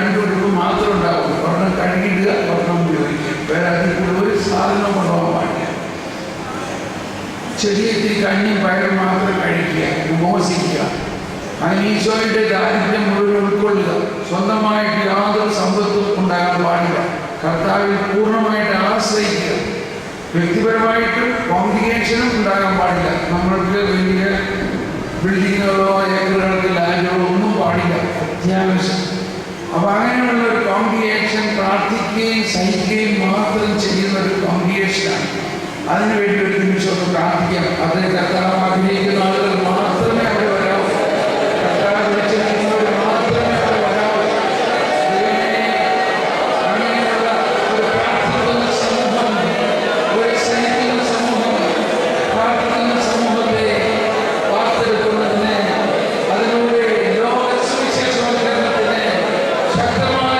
2 ഉടുപ്പ് മാത്രം ഉണ്ടാവും. ഒരെണ്ണം കഴുകിയിടുക, ഒരെണ്ണം ഉപയോഗിക്കുക. വേറെ അതിൽ കൂടെ ഒരു സാധനം കൊണ്ടുപോകാൻ പാടില്ല. ചെറിയ കഞ്ഞിയും പയറും മാത്രം കഴിക്കുക, വിമോചിക്കുക. അങ്ങനെ ഈശോയുടെ ദാരിദ്ര്യം മുഴുവൻ ഉൾക്കൊള്ളുക. സ്വന്തമായിട്ട് യാതൊരു സമ്പത്തും ഉണ്ടാകാൻ പാടില്ല. കർത്താവിൽ പൂർണ്ണമായിട്ട് ആശ്രയിക്കുക. വ്യക്തിപരമായിട്ടും കോംപ്ലിക്കേഷനും ഉണ്ടാകാൻ പാടില്ല. നമ്മൾക്ക് വലിയ ബിൽഡിങ്ങുകളോ ഏക്കറുകൾക്ക് ലാൻഡോ ഒന്നും പാടില്ല, അത്യാവശ്യം. അപ്പം അങ്ങനെയുള്ള ഒരു കോംപ്ലിക്കേഷൻ പ്രാർത്ഥിക്കുകയും സഹിക്കുകയും മാത്രം ചെയ്യുന്ന ഒരു കോംപ്ലിക്കേഷനാണ്. അതിനുവേണ്ടി ഒരു നിമിഷം ഒന്ന് പ്രാർത്ഥിക്കാം. അത് കർത്താവ് ആഗ്രഹിക്കുന്ന ആളുകൾ മാത്രമേ അവിടെ വരാവൂ. കർത്താവ് വിളിച്ചിരിക്കുന്നവർ മാത്രമേ അവിടെ വരാവൂ. അങ്ങനെയുള്ള ഒരു പ്രാർത്ഥിക്കുന്ന സമൂഹം, ഒരു സഹിക്കുന്ന സമൂഹം, പ്രാർത്ഥിക്കുന്ന സമൂഹത്തെ വാർത്തെടുക്കുന്നതിന്, അതിലൂടെ ലോക സുവിശേഷവൽക്കരണത്തിന് ശക്തമായ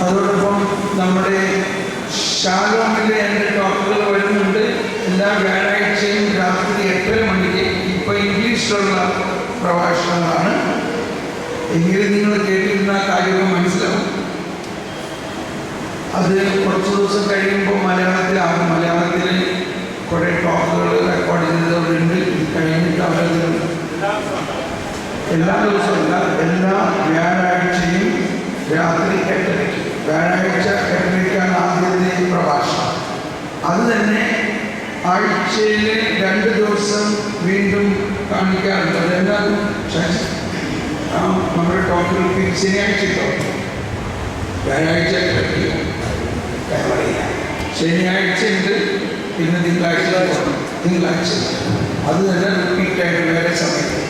അതോടൊപ്പം നമ്മുടെ ഷാലോമിലെ എൻ്റെ ടോക്കുകൾ വരുന്നുണ്ട്. എല്ലാ വ്യാഴാഴ്ചയും രാത്രി 8:30 മണിക്ക്. ഇപ്പോൾ ഇംഗ്ലീഷിലുള്ള പ്രഭാഷണങ്ങളാണ്. എങ്കിലും നിങ്ങൾ കേട്ടിരുന്ന കാര്യമൊക്കെ മനസ്സിലാവും. അത് കുറച്ച് ദിവസം കഴിയുമ്പോൾ മലയാളത്തിലാകും. മലയാളത്തിൽ കുറേ ടോക്കുകൾ റെക്കോർഡ് ചെയ്തവരുണ്ട്. ഇത് കഴിഞ്ഞിട്ട് അവരത് എല്ലാ ദിവസവും അല്ല, എല്ലാ വ്യാഴാഴ്ചയും രാത്രി 8:30. വ്യാഴാഴ്ച 8:30 ആദ്യത്തെ പ്രഭാഷണം. അത് തന്നെ ആഴ്ചയിൽ 2 ദിവസം വീണ്ടും കാണിക്കാറുണ്ട്. അതെല്ലാം നമ്മുടെ ടോക്കുകൾ ശനിയാഴ്ച ടോക്ക്, വ്യാഴാഴ്ച ശനിയാഴ്ച ഉണ്ട്, പിന്നെ തിങ്കളാഴ്ച. അത് തന്നെ റിപ്പീറ്റായിട്ട് വേറെ സമയത്ത്.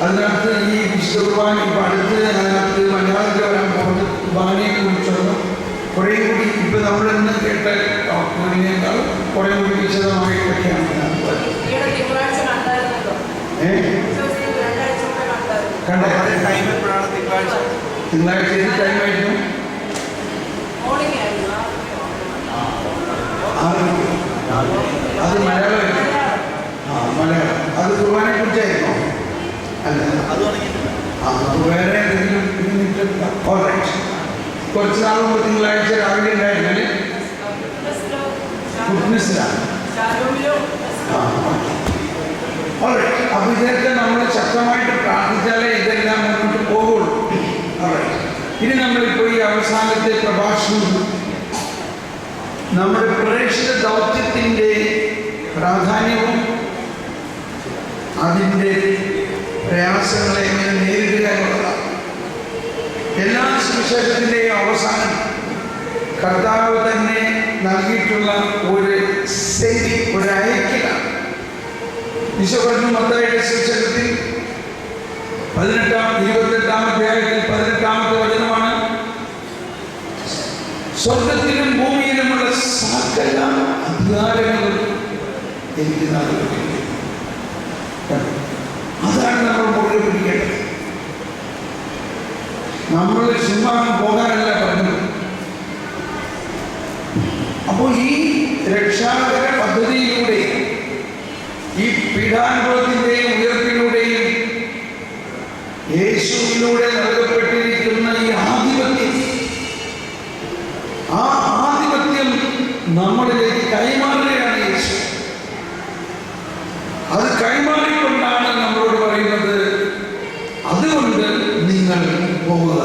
അതിനകത്ത് ഈ വിശുദ്ധ കുർബാന ഇപ്പം അടുത്ത് അതിനകത്ത് മലയാളത്തിൽ വരാൻ പോകുന്നത് കുർബാനയെ കുറിച്ചുള്ള കുറേ കൂടി ഇപ്പം നമ്മളിന്ന് കേട്ട ടോക്കിനേക്കാൾ കുറേ കൂടി വിശദമായിട്ടൊക്കെയാണ് തിങ്കളാഴ്ച ഏത് ടൈമായിരുന്നു? 6 അത് മലയാളം. മലയാളം അത് കുർബാനെ കുറിച്ചായിരുന്നോ? അല്ല, വേറെ എന്തെങ്കിലും. കുറച്ച് നാൾ മുമ്പ് തിങ്കളാഴ്ച രാവിലെ ഉണ്ടായിരുന്നല്ലേ? ഫിറ്റ്നസ്സിലാണ്. അപ്പൊ ഇതൊക്കെ നമ്മൾ ശക്തമായിട്ട് പ്രാർത്ഥിച്ചാലേ ഇതെല്ലാം മുന്നോട്ട് പോകുള്ളൂ. ഇനി നമ്മളിപ്പോൾ ഈ അവസാനത്തെ പ്രഭാഷണം നമ്മുടെ പ്രേക്ഷിത ദൗത്യത്തിൻ്റെ പ്രാധാന്യവും അതിൻ്റെ പ്രയാസങ്ങളെ എങ്ങനെ നേരിടുക എന്നുള്ളതാണ്. എല്ലാ സുവിശേഷത്തിൻ്റെയും അവസാനം കർത്താവ് തന്നെ നൽകിയിട്ടുള്ള ഒരു ശൈലി, ഒരു അയക്കലാണ്. ഈശോ പറഞ്ഞു മത്തായിയുടെ സുവിശേഷത്തിൽ 28-ാം അധ്യായത്തിൽ 18-ാമത്തെ വചനമാണ്, സ്വർഗത്തിലും ഭൂമിയിലുമുള്ള സകല അധികാരങ്ങളും എനിക്ക് നൽകിയിട്ടുണ്ട്. അതാണ് നമ്മൾ മുകളിൽ പിടിക്കേണ്ടത്. നമ്മൾ ചുമ്മാ പോകാനല്ല പറഞ്ഞത്. അപ്പോൾ ഈ രക്ഷാകര പദ്ധതിയിലൂടെ, ഈ പീഡാനുഭവത്തിൻ്റെയും ഉയർപ്പിലൂടെയും യേശുവിലൂടെ നൽകപ്പെട്ടിരിക്കുന്ന ഈ ആധിപത്യം, ആ ആധിപത്യം നമ്മളിലേക്ക് കൈമാറുകയാണ് യേശു. അത് കൈമാറിക്കൊണ്ടാണ് നമ്മളോട് പറയുന്നത്, അതുകൊണ്ട് നിങ്ങൾ പോവുക.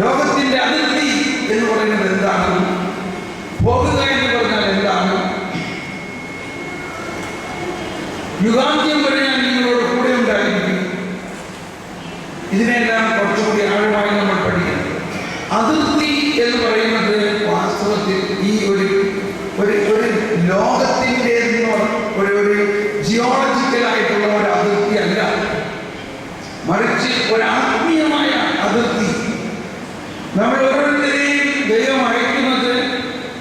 ലോകത്തിന്റെ അതിർത്തി എന്ന് പറയുന്നത് എന്താണ്? പോകുക എന്ന് പറഞ്ഞാൽ എന്താണ്? യുഗാന്ത്യം വരെ ഞാൻ നിങ്ങളോട് കൂടെ ഉണ്ടായിരിക്കും. ഇതിനെല്ലാം കുറച്ചുകൂടി ആഴമായി നമ്മൾ പഠിക്കണം. അതിർത്തി എന്ന് പറയുന്നത് വാസ്തവത്തിൽ ഈ ഒരു ലോകത്തിൻ്റെ ഒരു ജിയോളജിക്കലായിട്ടുള്ള ഒരു അതിർത്തി അല്ല, മറിച്ച് ഒരു ആത്മീയമായ അതിർത്തി. നമ്മൾ ഓരോരുത്തരെയും ദൈവം അയക്കുന്നത്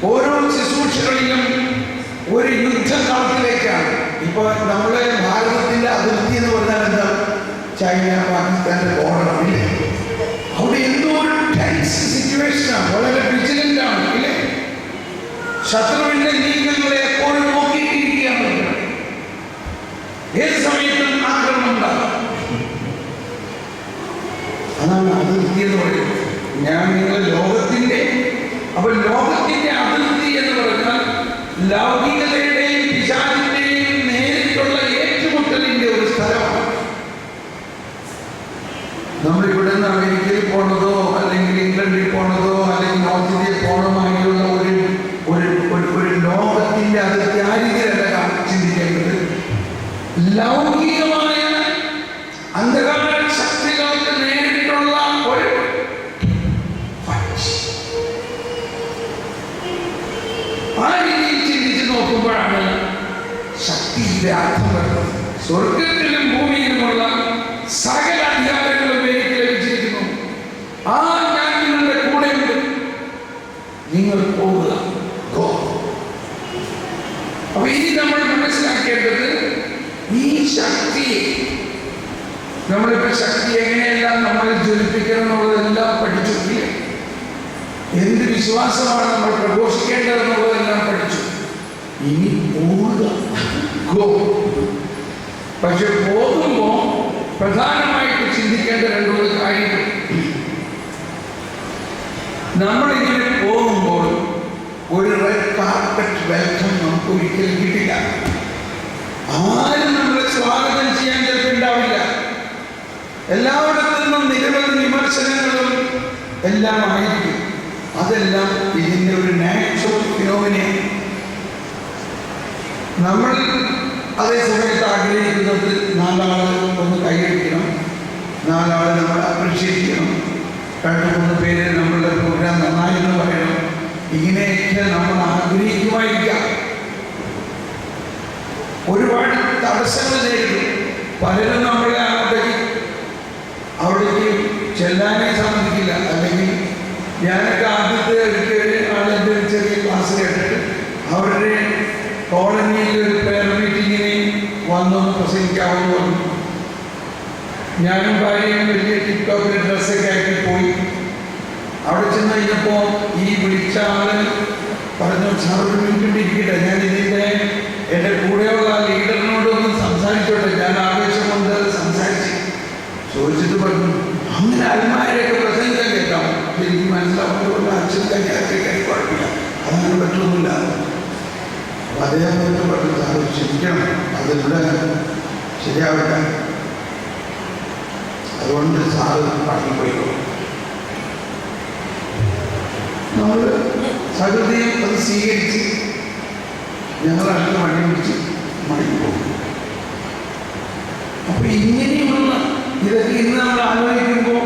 ഓരോ ശുശ്രൂഷകളിലും ഒരു യുദ്ധകാലത്തിലേക്കാണ്. ഇപ്പൊ നമ്മളെ ഭാരതത്തിന്റെ അതിർത്തി എന്ന് പറഞ്ഞാൽ എന്താ? ചൈന, പാകിസ്ഥാന്റെ ബോർഡറാണ്. അവിടെ എന്തോ ഒരു ടെൻസ് സിറ്റുവേഷനാണ്, വളരെ വിജിലന്റ് ആണ്, ഇല്ലേ? സ്വർഗത്തിലും ഭൂമിയിലുമുള്ള സകല അധികാരങ്ങളും എനിക്ക് ലഭിച്ചിരിക്കുന്നു. ഞാൻ നിങ്ങളുടെ കൂടെയുണ്ട്. നിങ്ങൾ പോവുക. അപ്പൊ ഇനി നമ്മൾ മനസ്സിലാക്കേണ്ടത് ഈ ശക്തിയെ, നമ്മളിപ്പോ ശക്തി എങ്ങനെയെല്ലാം നമ്മൾ ജ്വലിപ്പിക്കണം എന്നുള്ളതെല്ലാം പഠിച്ചു. എന്ത് വിശ്വാസമാണ് നമ്മൾ പ്രഘോഷിക്കേണ്ടതെന്നുള്ളതെല്ലാം പഠിച്ചു. ഇനി പോവുക. പക്ഷെ പോകുമ്പോ പ്രധാനമായിട്ട് ചിന്തിക്കേണ്ട രണ്ടു കാര്യങ്ങൾ. നമ്മളിങ്ങനെ പോകുമ്പോൾ ഒരു റെഡ് കാർപ്പറ്റ് വെൽക്കം നമുക്ക് ഒരിക്കലും കിട്ടില്ല. ആരും നമ്മളെ സ്വാഗതം ചെയ്യാൻ ചിലപ്പോൾ ഉണ്ടാവില്ല. എല്ലായിടത്തു നിന്നും നിരവധി വിമർശനങ്ങളും എല്ലാം ആയിരിക്കും. അതെല്ലാം ഇതിൻ്റെ ഒരു നാച്ചുറൽ ഫിനോമിനയാണ്. നമ്മൾ അതേ സമയത്ത് ആഗ്രഹിക്കുന്നത് നാലാള് ഒന്ന് കൈയടിക്കണം, നാലാള് നമ്മൾ അപ്രീഷിയേറ്റ് ചെയ്യണം, 2-3 പേര് നമ്മളുടെ പ്രോഗ്രാം നന്നായെന്ന് പറയണം. ഇങ്ങനെയൊക്കെ നമ്മൾ ആഗ്രഹിക്കുമായിരിക്കാം. ഒരുപാട് തടസ്സങ്ങൾ നേരിടും. പലരും നമ്മളെ അവിടേക്ക് ചെല്ലാനേ സമ്മതിക്കില്ല. അല്ലെങ്കിൽ ഞാനൊക്കെ ആദ്യത്തെ ഒരിക്കൽ ആളെൻ്റെ ഒരു ചെറിയ ക്ലാസ് കേട്ടിട്ട് അവരുടെ കോളനിയിൽ ഒരു പ്രയർ മീറ്റിങ്ങിന് വന്നൊന്ന് പ്രസംഗിക്കാമെന്ന് പറഞ്ഞു. ഞാനും ഭാര്യയും വലിയ ടിക്ടോക്കിൽ ഡ്രസ്സൊക്കെ ആക്കി പോയി. അവിടെ ചെന്ന് കഴിഞ്ഞപ്പോൾ ഈ വിളിച്ച ആള് പറഞ്ഞു, സാർ ഒരു മിനിറ്റ് ഇരിക്കട്ടെ, ഞാൻ എൻ്റെ കൂടെയുള്ള ലീഡറിനോട് ഒന്ന് സംസാരിച്ചോട്ടെ, ഞാൻ ആവേശം കൊണ്ട് സംസാരിച്ച് ചോദിച്ചിട്ട് പറഞ്ഞു, അങ്ങനെ അൽമാരെയൊക്കെ പ്രസംഗിക്കാൻ കേൾക്കാം. എനിക്ക് മനസ്സിലാവുന്നതുകൊണ്ട് അച്ഛൻ കൈയാക്കി കുഴപ്പമില്ല, അതങ്ങനെ പറ്റുന്നില്ല. അപ്പം അദ്ദേഹം പറഞ്ഞു, സാർ ക്ഷമിക്കണം, അതിവിടെ ശരിയാവില്ല, അതുകൊണ്ട് സാറ് പാട്ടിൽ പോയിക്കോളൂ. നമ്മൾ സകൃതിയും അത് സ്വീകരിച്ച് ഞങ്ങൾ അടുത്ത വണ്ടി പിടിച്ച് മടങ്ങിപ്പോകും. അപ്പൊ ഇങ്ങനെയുള്ള ഇതൊക്കെ ഇന്ന് നമ്മൾ ആലോചിക്കുമ്പോൾ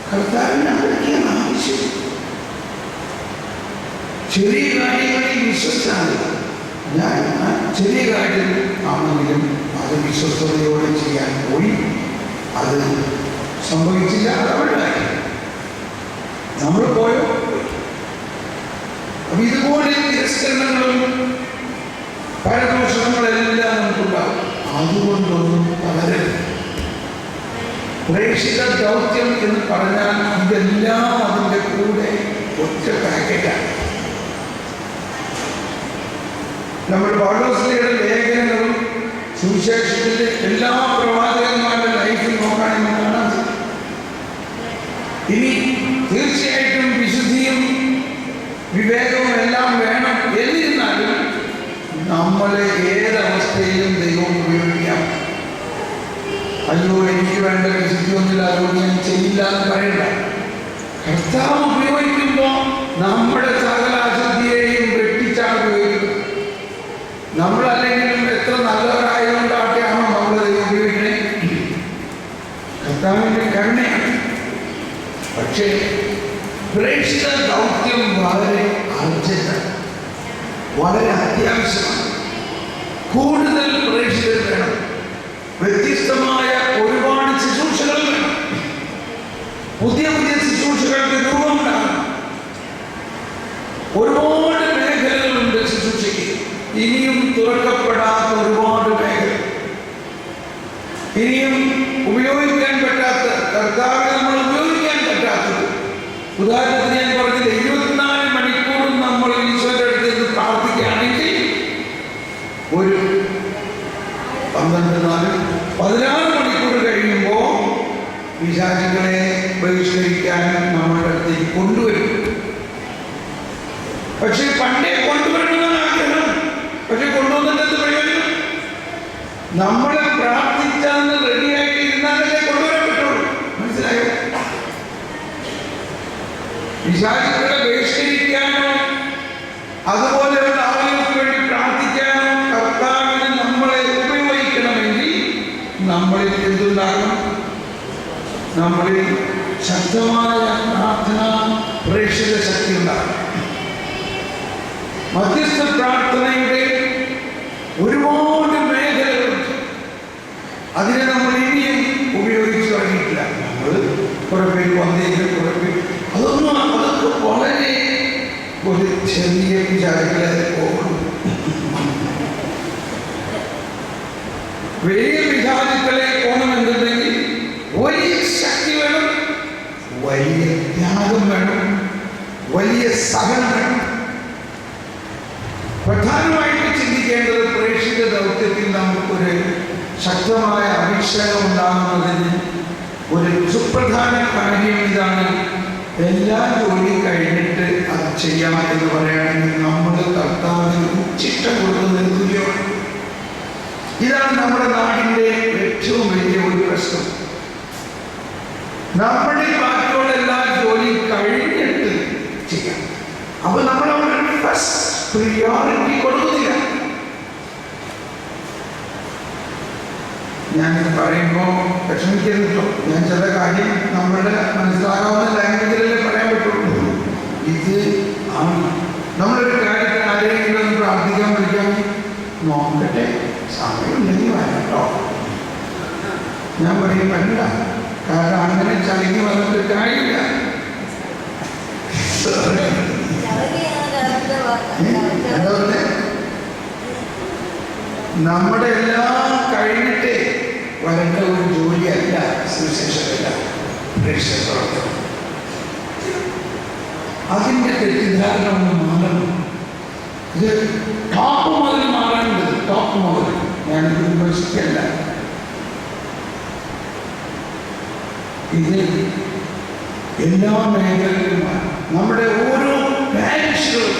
കർത്താവിന് അതൊക്കെയാണ് ആവശ്യം. ചെറിയ കാര്യങ്ങളിൽ വിശ്വസിച്ചാണ്. ഞാൻ ചെറിയ കാര്യം ആണെങ്കിലും അത് വിശ്വസ്തയോടെ ചെയ്യാൻ പോയി. അത് സംഭവിച്ചില്ല, അതവരുടെ കാര്യം. നമ്മൾ പോയോ? അപ്പൊ ഇതുപോലെ തിരസ്കരണങ്ങളും പരദോഷങ്ങളെല്ലാം നമുക്കുണ്ടാവും. അതുകൊണ്ടൊന്നും വളരെ പ്രേക്ഷിത ദൗത്യം എന്ന് പറഞ്ഞാൽ ഇതെല്ലാം അതിൻ്റെ കൂടെ ഒറ്റ പാക്കറ്റാണ്. നമ്മൾ പൗലോസ്ലീഹയുടെ ലേഖനങ്ങളും സുവിശേഷത്തിലെ എല്ലാ പ്രവാചകന്മാരുടെ ലൈഫിൽ നോക്കുകയാണെങ്കിൽ കാണാൻ സാധിക്കും. ഇനി തീർച്ചയായിട്ടും വിശുദ്ധിയും വിവേകവും എല്ലാം വേണം. എന്നിരുന്നാലും നമ്മളെ ഏതവസ്ഥയിലും ദൈവം ഉപയോഗിക്കാം. അയ്യോ എനിക്ക് വേണ്ട വിശുദ്ധിയൊന്നുമില്ല, അതുകൊണ്ട് ഞാൻ ചെയ്യില്ല എന്ന് പറയണ്ട. കർത്താവ് ഉപയോഗിക്കുമ്പോൾ നമ്മുടെ സകല അശുദ്ധിയെയും വെട്ടിച്ചാണ് ഉപയോഗിക്കുന്നത്. നമ്മളല്ലെങ്കിലും എത്ര നല്ലവരായതുകൊണ്ടാണെയാണോ നമ്മളെ ദൈവം ഉപയോഗിക്കണേ? കർത്താവിൻ്റെ കരുണയാണ്. പക്ഷേ പ്രേക്ഷിത ദൗത്യം വളരെ അർജന്റാണ്, വളരെ അത്യാവശ്യമാണ്. കൂടുതൽ പ്രേക്ഷിതർ വേണം. വ്യത്യസ്തമായ ഒരുപാട് ശുശ്രൂഷകൾ വേണം. പുതിയ പുതിയ ശുശ്രൂഷകൾക്ക് രൂപമുണ്ടാകണം. ഒരുപാട് മേഖലകളുണ്ട് ശുശ്രൂഷയ്ക്ക്. ഇനിയും തുറക്കപ്പെടാത്ത ഒരുപാട് മേഖല, ഇനിയും ഉപയോഗിക്കാൻ പറ്റാത്ത, കർത്താവിനെ നമ്മൾ ഉപയോഗിക്കാൻ പറ്റാത്തത്. ഉദാഹരണത്തിന് ഞാൻ പറഞ്ഞില്ല, 24 മണിക്കൂറും നമ്മൾ ഈശോയുടെ അടുത്ത് നിന്ന് പ്രാർത്ഥിക്കുകയാണെങ്കിൽ ഒരു 16 മണിക്കൂർ കഴിയുമ്പോൾ പിശാചുകളെ ബഹിഷ്കരിക്കാൻ നമ്മളുടെ അടുത്തേക്ക് കൊണ്ടുവരും. പക്ഷെ പണ്ടേ കൊണ്ടുവരണമെന്നാണ് ആഗ്രഹം. പക്ഷെ കൊണ്ടുവന്നിട്ട് പ്രയോജനം? നമ്മളെ പ്രാർത്ഥിച്ചാന്ന് റെഡിയായിട്ട് ഇരുന്നാലല്ലേ കൊണ്ടുവരാൻ പറ്റുള്ളൂ. മനസ്സിലായോ? പിശാചുകളെ ബഹിഷ്കരിക്കാനോ അതുപോലെയുള്ള ആളുകൾക്ക് വേണ്ടി പ്രാർത്ഥിക്കാനോ കർത്താവിന് നമ്മളെ ഉപയോഗിക്കണമെങ്കിൽ നമ്മളിൽ എന്തുണ്ടാകണം? നമ്മളിൽ ശക്തമായ പ്രാർത്ഥന, പ്രേക്ഷിത ശക്തി ഉണ്ടാകണം. മധ്യസ്ഥ പ്രാർത്ഥനയുടെ ഒരുപാട് മേഖലകളുണ്ട്. ഒരു ചെറിയ വിചാരങ്ങളെ പോകുള്ളൂ. വലിയ വിചാരങ്ങളെ പോകണമെന്നുണ്ടെങ്കിൽ വലിയ ശക്തി വേണം, വലിയ ത്യാഗം വേണം, വലിയ സഹനം വേണം. പ്രധാനമായിട്ട് ചിന്തിക്കേണ്ടത് പ്രേക്ഷിത ദൗത്യത്തിൽ നമുക്കൊരു ശക്തമായ അഭിഷേകം ഉണ്ടാകുന്നതിന് ഒരു സുപ്രധാന കാര്യം ഇതാണ്. എല്ലാ ജോലി കഴിഞ്ഞിട്ട് അത് ചെയ്യാം എന്ന് പറയുകയാണെങ്കിൽ നമ്മൾ കർത്താവിന് ഉച്ചിഷ്ടം കൊടുക്കുന്നതിന് തുല്യമാണ്. ഇതാണ് നമ്മുടെ നാടിൻ്റെ ഏറ്റവും വലിയ ഒരു പ്രശ്നം. നമ്മുടെ ബാക്കിയുള്ള എല്ലാ ജോലി കഴിഞ്ഞിട്ട് ചെയ്യാം. അപ്പൊ നമ്മൾ അവിടെ ഫസ്റ്റ് പ്രിയോറിറ്റി കൊടുക്കുന്നില്ല. ഞാൻ പറയുമ്പോൾ വിഷമിക്കരുതല്ലോ. ഞാൻ ചില കാര്യം നമ്മളുടെ മനസ്സിലാകാവുന്ന ലാംഗ്വേജിലല്ലേ പറയാൻ പറ്റുള്ളൂ. ഇത് ആണ് നമ്മളൊരു കാര്യത്തിന് ആരെങ്കിലും ഒന്ന് പ്രാർത്ഥിക്കാൻ വിളിക്കാൻ നോക്കട്ടെ, സമയമില്ലെങ്കിൽ വരട്ടോ. ഞാൻ പറയും വരണ്ട, കാരണം അങ്ങനെ ചളിക്ക് വന്നിട്ട് കാര്യമില്ല. എന്താ പറഞ്ഞേ? നമ്മുടെ എല്ലാം കഴിഞ്ഞിട്ടേ വരേണ്ട ഒരു ജോലിയല്ല സുവിശേഷമല്ല പ്രേക്ഷിത പ്രവർത്തനം. അതിൻ്റെ തെറ്റിദ്ധാരണ ഒന്ന് മാറണം. ഇത് ടോപ്പ് മുതൽ മാറാനുണ്ട്. ടോപ്പ് മുതൽ ഞാനിത് വിമർശിക്കല്ല. ഇത് എല്ലാ മേഖലയിലുമാണ്. നമ്മുടെ ഓരോ പാരിഷുകളും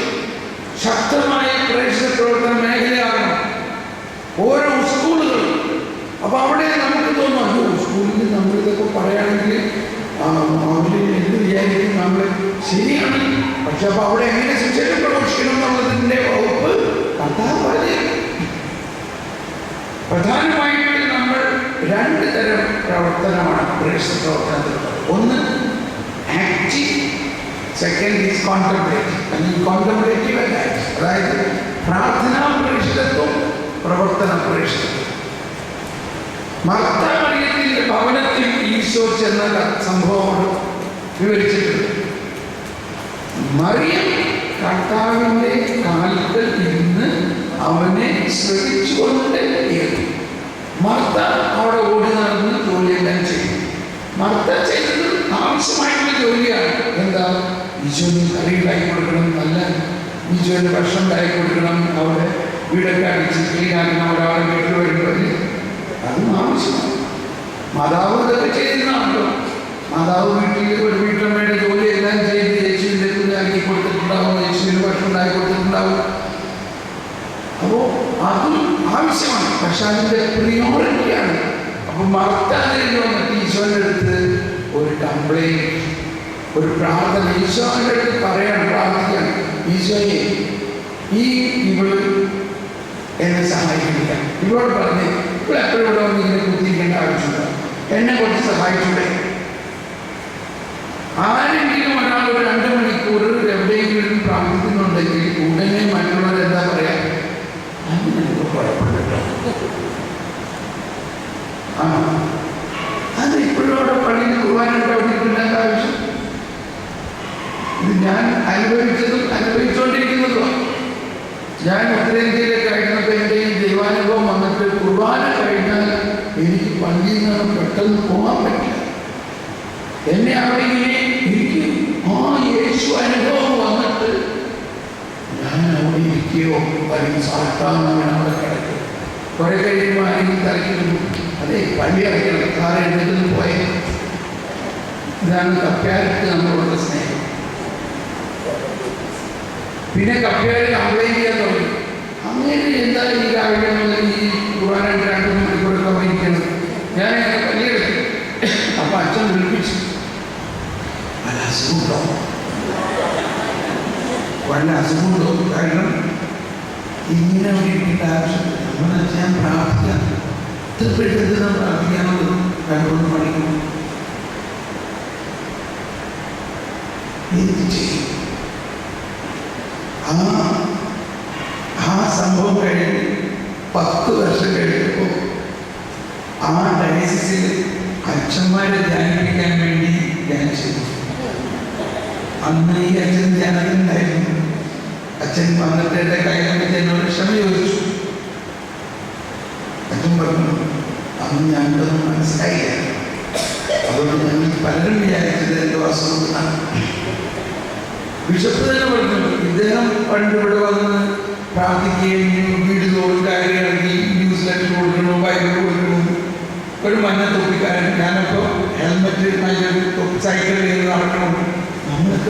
ശക്തമായ പ്രേക്ഷിത പ്രവർത്തന മേഖലയാകണം. ഓരോ സ്കൂളുകളും. അപ്പൊ അവിടെ നമുക്ക് തോന്നും, അയ്യോ സ്കൂളിൽ നമ്മളിതൊക്കെ പറയുകയാണെങ്കിൽ അവര് എന്ത് വിചാരിക്കും, നമ്മൾ ശരിയാണ്. പക്ഷെ അപ്പൊ അവിടെ എങ്ങനെ സുവിശേഷം പ്രഘോഷിക്കണം എന്നുള്ളതിന്റെ വകുപ്പ് കർത്താവ് പറഞ്ഞു. പ്രധാനമായിട്ട് നമ്മൾ രണ്ട് തരം പ്രവർത്തനമാണ് പ്രേക്ഷിത പ്രവർത്തനത്തിലുള്ളത്. ഒന്ന് ആക്റ്റീവ്, സെക്കൻഡ് ഈസ് കോൺടംപ്ലേറ്റീവ്. അല്ലെങ്കിൽ കോൺടംപ്ലേറ്റീവ് അല്ല, അതായത് പ്രാർത്ഥനാ പ്രേക്ഷിതത്വം, പ്രവർത്തന പ്രേക്ഷിതത്വം. മർത്താ മറിയത്തിന്റെ ഭവനത്തിൽ ഈശോ ചെന്ന സംഭവം വിവരിച്ചിട്ടുണ്ട്. മറിയം കർത്താവിന്റെ കാൽക്കൽ ഇരുന്ന് അവനെ ശ്രമിച്ചുകൊണ്ട് മർത്ത അവിടെ ഓടി നടന്ന് ജോലിയെല്ലാം ചെയ്യും. മർത്ത ചെയ്തത് ആവശ്യമായിട്ടുള്ള ജോലിയാണ്. എന്താ? ഈശോന് കറി ഉണ്ടാക്കി കൊടുക്കണം, നല്ല ഈശോന് ഭക്ഷണം ഉണ്ടാക്കി കൊടുക്കണം, അവിടെ വീടൊക്കെ അടിച്ച് ക്ലീനാക്കണം, ഒരാളെ വീട്ടിൽ വരുമ്പോൾ അതും ആവശ്യമാണ്. മാതാവ് ഇതൊക്കെ ചെയ്തിരുന്നാണല്ലോ. മാതാവ് വീട്ടിൽ ഒരു വീട്ടമ്മയുടെ ജോലിയെല്ലാം ചെയ്ത് യേശുവിൻ്റെ കുഞ്ഞാക്കി കൊടുത്തിട്ടുണ്ടാവും, യേശുവിന് ഭക്ഷണം ഉണ്ടാക്കി കൊടുത്തിട്ടുണ്ടാവും. അപ്പോൾ അതും ആവശ്യമാണ്. പക്ഷെ അതിൻ്റെ പ്രിയോറിറ്റിയാണ്. അപ്പൊ മറക്കാതിരുന്നു വന്നിട്ട് ഈശോന്റെ അടുത്ത് ഒരു കംപ്ലൈന്റ്, ഒരു പ്രാർത്ഥന ഈശോന്റെ അടുത്ത് പറയാണ്, പ്രാർത്ഥിക്കണം, ഈശോയെ ഇവള് എന്നെ സഹായിക്കുന്നില്ല. ഇവളോട് പറഞ്ഞ് ഇവളെപ്പോഴും ഇവിടെ വന്ന് ഇങ്ങനെ കുത്തിരിക്കേണ്ട ആവശ്യമില്ല, എന്നെ കുറച്ച് സഹായിച്ചൂടെ. ആരെങ്കിലും ഒരാൾ ഒരു 2 മണിക്കൂർ എവിടെയെങ്കിലും പ്രാർത്ഥിക്കുന്നുണ്ടെങ്കിൽ ഉടനെ മറ്റുള്ളവർ എന്താ പറയാ, അതിനൊക്കെ കുഴപ്പമില്ലല്ലോ. അത് ഇപ്പോഴും അവിടെ പള്ളിയിൽ കുർബാനയുടെ അവിടെ ഇരിക്കേണ്ട ആവശ്യം. ഇത് ഞാൻ അനുഭവിച്ചതും അനുഭവിച്ചുകൊണ്ടിരിക്കുന്നതുമാണ്. ഞാൻ ഉത്തരേന്ത്യയിലൊക്കെ ആയിരുന്നപ്പോൾ എൻ്റെ ഈ ദൈവാനുഭവം വന്നിട്ട് കുർബാന കഴിഞ്ഞാൽ എനിക്ക് പള്ളിയിൽ നിന്ന് പെട്ടെന്ന് പോകാൻ പറ്റില്ല. എന്നെ അവിടെ ഇങ്ങനെ ഇരിക്കും. യേശു അനുഭവം വന്നിട്ട് ഞാൻ അവിടെ ഇരിക്കുകയോ അല്ലെങ്കിൽ സാത്താൻ അവിടെ കിടക്കും. കുറെ കഴിയുമ്പോൾ ആരെങ്കിലും തലയ്ക്കുന്നു, അതെ പള്ളി അടയ്ക്കണം, കാറ് എഴുന്നേറ്റ് പോയത്. ഇതാണ് കപ്പ്യാർക്ക് നമ്മളുള്ള സ്നേഹം. പിന്നെ കപ്പ്യാർ കംപ്ലൈൻറ്റ് ചെയ്യാൻ തുടങ്ങി, അങ്ങനെ എന്താ ഈ രാവിലെ മുതൽ ഈ കുർബാന 2 മണിക്കൂറൊക്കെ വഹിക്കണം. ഞാൻ അങ്ങനെ പള്ളിയെടുത്തു. അപ്പൊ അച്ഛൻ വിളിപ്പിച്ചു, വല്ല അസുഖമുണ്ടോ, വല്ല അസുഖമുണ്ടോ? കാരണം ഇങ്ങനെ ഇരിക്കേണ്ട ആവശ്യം നമ്മളെ ഞാൻ പ്രാർത്ഥിക്കാം, ഇത്രപ്പെടുത്തുന്ന പ്രാർത്ഥിക്കാനുള്ളത് 2 മണിക്കൂർ എന്ത് ചെയ്യും? ആ സംഭവം കഴിഞ്ഞ് 10 വർഷം കഴിഞ്ഞപ്പോൾ ആ ഡയസിസിൽ അച്ഛന്മാരെ ധ്യാനിപ്പിക്കാൻ വേണ്ടി ഞാൻ ചെയ്തു. അന്ന് ഈ അച്ഛൻ ധ്യാനത്തിനുണ്ടായിരുന്നു. അച്ഛൻ വന്നിട്ട് എൻ്റെ കയ്യിൽ എന്നോട് ക്ഷമ ചോദിച്ചു. അച്ഛൻ പറഞ്ഞു, അന്ന് ഞങ്ങൾക്കൊന്നും മനസ്സിലായില്ല, അതുകൊണ്ട് ഞങ്ങൾ പലരും വിചാരിച്ചത് എൻ്റെ അസുഖമാണ്. ബിഷപ്പ് തന്നെ പറഞ്ഞു, ഇദ്ദേഹം പണ്ട് ഇവിടെ വന്ന് പ്രാർത്ഥിക്കുകയും വീട് തോറും കയറി ഇറങ്ങി ന്യൂസ് ലെറ്റർ കൊടുക്കണു, ബൈബിൾ കൊടുക്കണു, ഒരു മഞ്ഞ തൊപ്പിക്കാരൻ. ഞാനപ്പോൾ ഹെൽമെറ്റ് നല്ലൊരു സൈക്കിൾ ചെയ്ത് നടക്കണം. നമ്മൾ